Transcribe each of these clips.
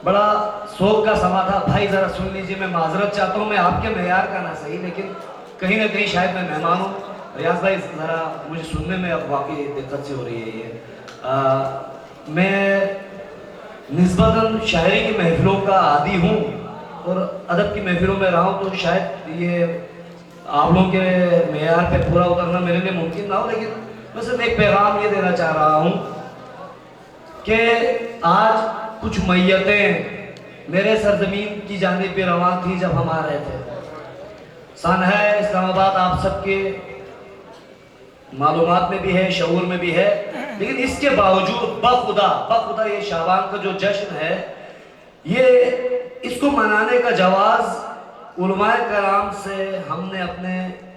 बड़ा शौक का समा था। भाई ज़रा सुन लीजिए, मैं माजरत चाहता हूँ, मैं आपके मेयार का ना सही, लेकिन कहीं ना कहीं शायद मैं मेहमान हूँ। रियाज भाई ज़रा मुझे सुनने में अब वाकई दिक्कत सी हो रही है ये। मैं निस्बतन शायरी की महफिलों का आदी हूँ और अदब की महफिलों में रहा हूँ, तो शायद ये आप लोगों के मेयार पे पूरा उतरना मेरे लिए मुमकिन ना हो, लेकिन मैं सिर्फ एक पैगाम ये देना चाह रहा हूँ कि आज कुछ मैयतें मेरे सरजमीन की जानिब पे रवां थी जब हम आ रहे थे। सन है इस्लामाबाद आप सबके मालूमात में भी है, शऊर में भी है, लेकिन इसके बावजूद बखुदा ये शाबान का जो जश्न है, ये इसको मनाने का जवाज़ उलमाए कराम से हमने अपने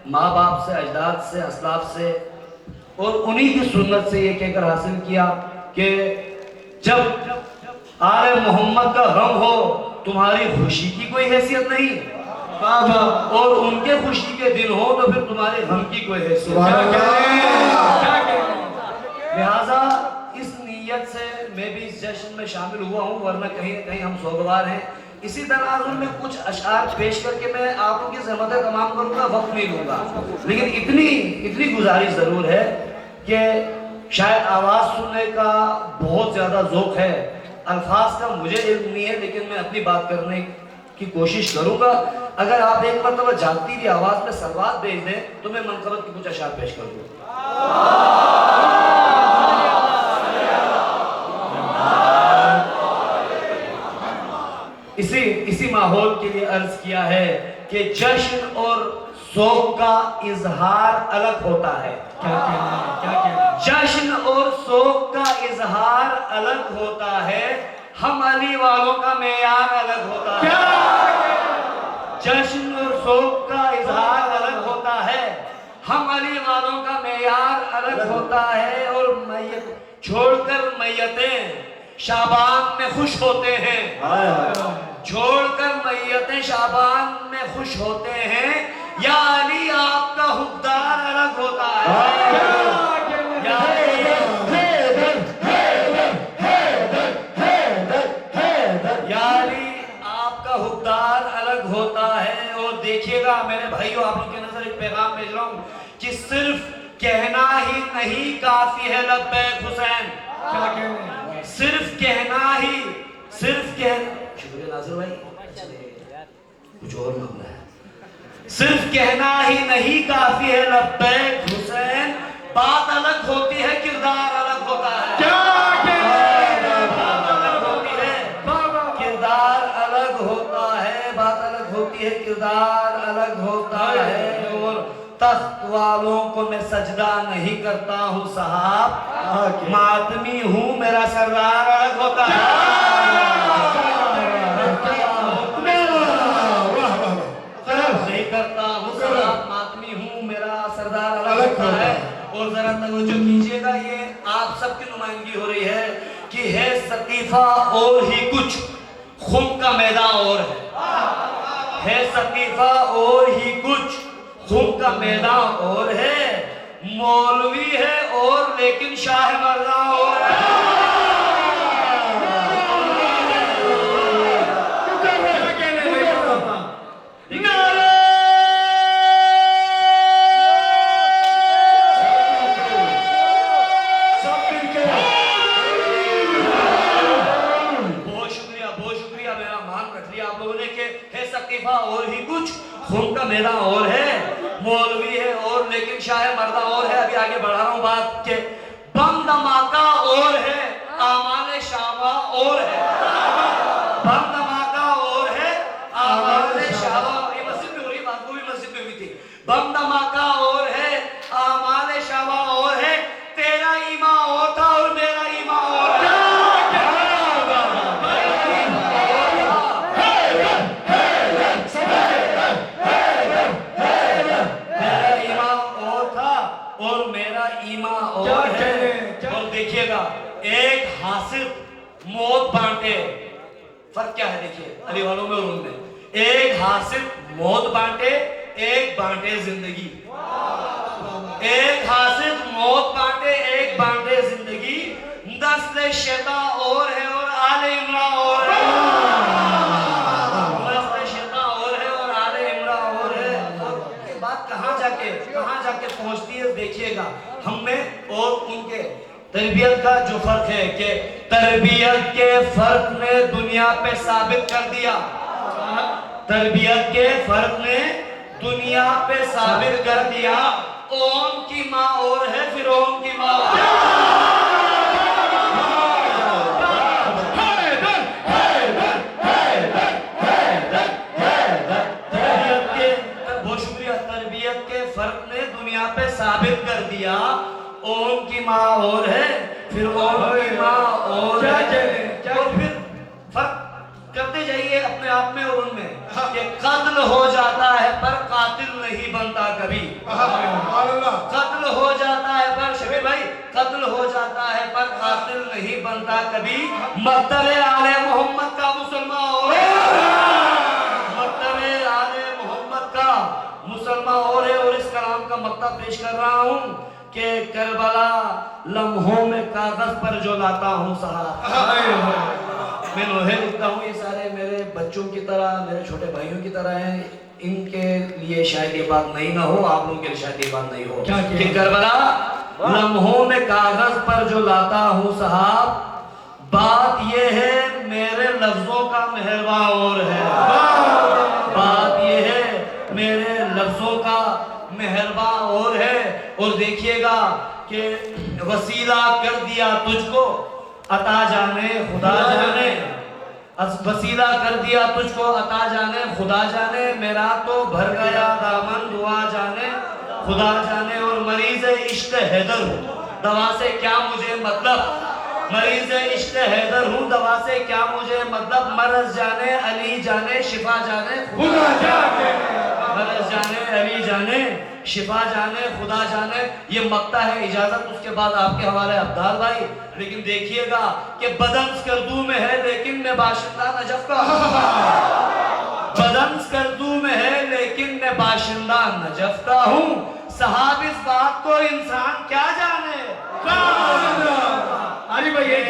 माँ बाप से, अजदाद से, असलाफ से और उन्हीं की सुन्नत से ये कहकर हासिल किया कि जब आले मोहम्मद का गम हो तुम्हारी खुशी की कोई हैसियत नहीं, और उनके खुशी के दिन हो तो फिर तुम्हारे गम की कोई हैसियत नहीं। लिहाजा इस नीयत से मैं भी इस जश्न में शामिल हुआ हूँ, वरना कहीं न कहीं हम सोगवार हैं। इसी तरह में कुछ अशार पेश करके मैं आप लोगों की ज़हमतें तमाम करूँगा, वक्त नहीं लूँगा, लेकिन इतनी गुजारिश ज़रूर है कि शायद आवाज़ सुनने का बहुत ज़्यादा ज़ौक़ है, अल्फाज का मुझे इल्म नहीं है, लेकिन मैं अपनी बात करने की कोशिश करूँगा। अगर आप एक मरतबा जागती हुई आवाज़ में सलवात भेज दें तो मैं मनक़बत की कुछ अशार पेश कर दूँ। इसी माहौल के लिए अर्ज किया है कि जश्न और शौक का इजहार अलग होता है। क्या कहना? जश्न और शौक का इजहार अलग होता है, हम अली वालों का मेयार अलग होता है। जश्न और शौक का इजहार अलग होता है, हम अली वालों का मेयार अलग होता है। और मैयत छोड़कर मैयतें शाबान में खुश होते हैं, छोड़कर मैयतें शाबान में खुश होते हैं, या अली आपका हुक्मदार अलग होता है। या अली आपका हुक्मदार अलग होता है। और देखिएगा मेरे भाइयों, आप लोगों के नजर एक पैगाम भेज रहा हूँ कि सिर्फ कहना ही नहीं काफी है लब्बैक हुसैन। क्या कहना? सिर्फ कहना ही, शुक्रिया नाज़िर भाई, कुछ और मामला है। सिर्फ कहना ही नहीं काफी है लब्बैक हुसैन, बात अलग होती है, किरदार अलग होता है। क्या बात अलग होती है, किरदार अलग होता है, बात अलग होती है, किरदार अलग होता है। और तख्त वालों को मैं सजदा नहीं करता हूँ साहब, मातमी हूँ, मेरा सरदार अलग होता है। नहीं करता हूँ साहब, मातमी हूँ, मेरा सरदार अलग होता है। और जरा तवज्जो कीजिएगा, ये आप सबकी नुमाइंदगी हो रही है कि है सकीफा और ही कुछ, खून का मैदान और है सकीफा और ही कुछ, खून का मैदान और है, मौलवी है और लेकिन शाह मर्दा और है। बहुत शुक्रिया मेरा मान रख लिया आप लोगों ने कि है सकीफा और ही कुछ, खून का मैदान और है, मौलवी है और लेकिन शाह मर्दा और है। अभी आगे बढ़ा रहा हूँ बात के, बम धमाका और है, आमाल शाबा और है। बम धमाका और है, आमाल शाबा, ये मस्जिद में हो रही बात, वो भी मस्जिद में हुई थी। बम धमाका और है, आमाल शाबा और है, तेरा ईमा और था और मेरा ईमा और है। और मेरा ईमा और है। और देखिएगा, एक हासिद मौत बांटे, फर्क क्या है देखिए अली वालों में और उनमें। एक हासिद मौत बांटे, एक बांटे जिंदगी। एक हासिद मौत बांटे, एक बांटे जिंदगी। नस्ल शैता और है और आले इमरा और है। دیکھیے گا ہم میں اور ان کے تربیت کا جو فرق ہے کہ تربیت کے فرق نے دنیا پہ ثابت کر دیا، تربیت کے فرق نے دنیا پہ ثابت کر دیا اون کی ماں اور ہے فرعون کی ماں اور ہے۔ تربیت کے فرق نے دنیا پہ ثابت کر دیا اون کی ماں اور ہے فرعون کی ماں اور ہے۔ اور پھر فرق کرتے جائیے اپنے آپ میں اور ان میں کہ قتل ہو جاتا ہے پر قاتل نہیں بنتا کبھی، قتل ہو جاتا ہے پر شبیر بھائی قتل ہو جاتا ہے پر قاتل نہیں بنتا کبھی۔ مکتب آل محمد کا مسلمان اور مکتب آل محمد کا مسلمان اور ہے، اور اس کلام کا مکتب پیش کر رہا ہوں کہ کربلا لمحوں میں کاغذ پر جو لاتا ہوں صاحب، میں لوہے لکھتا ہوں، یہ سارے میرے بچوں کی طرح میرے چھوٹے بھائیوں کی طرح ہیں، ان کے لیے شاید یہ بات نہیں نہ ہو، آپ لوگوں کے لیے شاید یہ بات نہیں ہو کہ کربلا لمحوں میں کاغذ پر جو لاتا ہوں صاحب، بات یہ ہے میرے لفظوں کا مہرباں اور ہے، بات یہ ہے میرے لفظوں کا مہرباں اور ہے۔ اور دیکھیے گا کہ وسیلہ کر دیا تجھ کو عطا جانے خدا جانے، وسیلہ کر دیا تجھ کو عطا جانے خدا جانے، میرا تو بھر گیا دامن دعا جانے خدا جانے۔ اور مریض عشق حیدر ہوں دوا سے کیا مجھے مطلب، مریض عشق حیدر ہوں دوا سے کیا مجھے مطلب، مرض جانے علی جانے شفا جانے خدا جانے، مرض جانے علی جانے شفا جانے خدا جانے۔ یہ مقطع ہے، اجازت اس کے بعد آپ کے حوالے عبدال بھائی۔ لیکن دیکھیے گا کہ بدن سکردو میں ہے لیکن میں باشندہ نجف کا ہوں، بدن سکردو میں ہے لیکن میں باشندہ نجف کا ہوں، صحاب اس بات کو انسان کیا جانے۔ علی بھائی ایک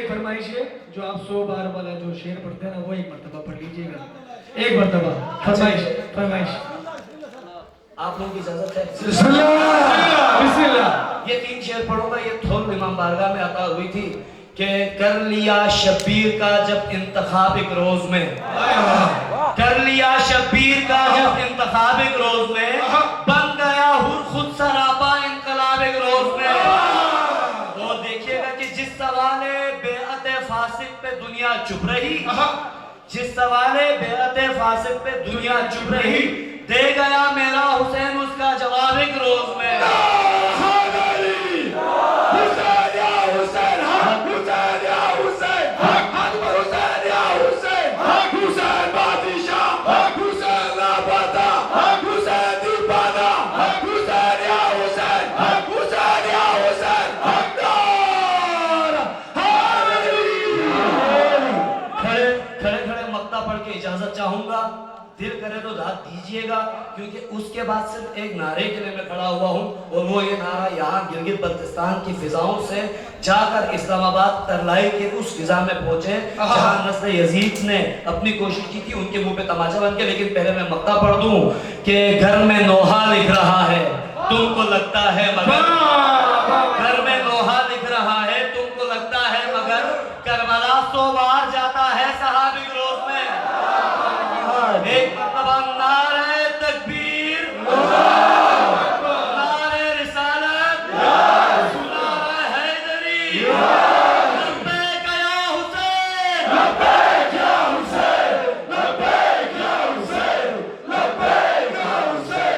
فرمائش ہے جو آپ 100 بار والا جو شعر پڑھتے ہیں نا وہ ایک مرتبہ پڑھ لیجئے گا، ایک مرتبہ فرمائش آپ لوگوں کی اجازت ہے؟ بسم اللہ۔ یہ 3 شعر پڑھوں گا، یہ تھول امام بارگاہ میں عطا ہوئی تھی کہ کر لیا شبیر کا جب انتخاب ایک روز میں، کر لیا شبیر کا جب انتخاب ایک روز میں، بن گیا حر خود سراپا انقلاب ایک روز میں۔ اور دیکھیے گا کہ جس سوال بیعت فاسق پہ دنیا چپ رہی، جس سوال بیعت فاسق پہ دنیا چپ رہی، دے گیا میرا حسین اس کا جواب ایک روز میں۔ اجازت چاہوں گا، دل کرے تو داد دیجئے گا، کیونکہ اس کے بعد صرف ایک نعرے کے لیے میں کھڑا ہوا ہوں، اور وہ یہ نعرہ یہاں گلگت بلتستان کی فضاؤں سے جا کر اسلام آباد ترلائی کے اس فضا میں پہنچے جہاں نسل یزید نے اپنی کوشش کی تھی ان کے منہ پہ تماچا بن کے۔ لیکن پہلے میں مقطع پڑھ دوں کہ گھر میں نوحہ لکھ رہا ہے تم کو لگتا ہے مگر، گھر میں